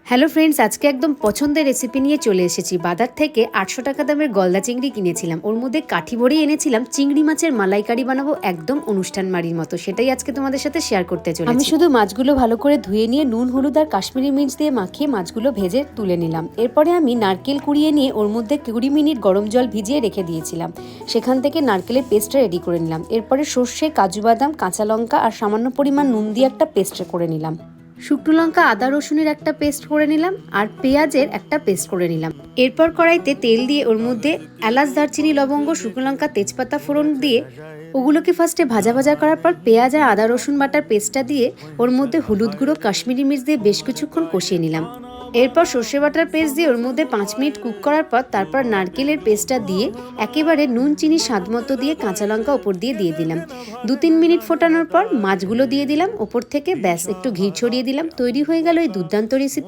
Hello friends, আজকে একদম পছন্দের রেসিপি নিয়ে চলে এসেছি। বাজার থেকে 800 টাকা দামের গলদা চিংড়ি কিনেছিলাম। ওর মধ্যে কাঠি ভরেই এনেছিলাম চিংড়ি মাছের মালাইকারি বানাবো একদম অনুষ্ঠান বাড়ির মতো। সেটাই আজকে তোমাদের সাথে শেয়ার করতে চলেছি। আমি শুধু মাছগুলো ভালো করে ধুয়ে নিয়ে নুন হলুদ আর কাশ্মীরি মির্চ দিয়ে মাখিয়ে মাছগুলো ভেজে তুলে নিলাম। এরপরে আমি নারকেল কুড়িয়ে নিয়ে ওর মধ্যে 20 মিনিট গরম জল ভিজিয়ে রেখে দিয়েছিলাম। সেখান থেকে নারকেলের পেস্টটা রেডি করে নিলাম। এরপরে সর্ষে, কাজু বাদাম, কাঁচা লঙ্কা আর সামান্য পরিমাণ নুন দিয়ে একটা পেস্ট করে নিলাম। শুকনো লঙ্কা, আদা, রসুনের একটা পেস্ট করে নিলাম আর পেঁয়াজের একটা পেস্ট করে নিলাম। এরপর কড়াইতে তেল দিয়ে ওর মধ্যে এলাচ, দারচিনি, লবঙ্গ, শুকনো লঙ্কা, তেজপাতা ফোড়ন দিয়ে ওগুলোকে ফার্স্টে ভাজা ভাজা করার পর পেঁয়াজ আর আদা রসুন বাটার পেস্টটা দিয়ে ওর মধ্যে হলুদ গুঁড়ো, কাশ্মীরি মির্চ দিয়ে বেশ কিছুক্ষণ কষিয়ে নিলাম। এরপর সর্ষে বাটার পেস্ট দিয়ে ওর মধ্যে 5 মিনিট কুক করার পর তারপর নারকেলের পেস্টটা দিয়ে একেবারে নুন চিনি স্বাদ মতো দিয়ে কাঁচা লঙ্কা ওপর দিয়ে দিলাম। 2-3 মিনিট ফোটানোর পর মাছগুলো দিয়ে দিলাম ওপর থেকে, ব্যাস একটু ঘি ছড়িয়ে দিলাম। তৈরি হয়ে গেল এই দুর্দান্ত রেসিপি।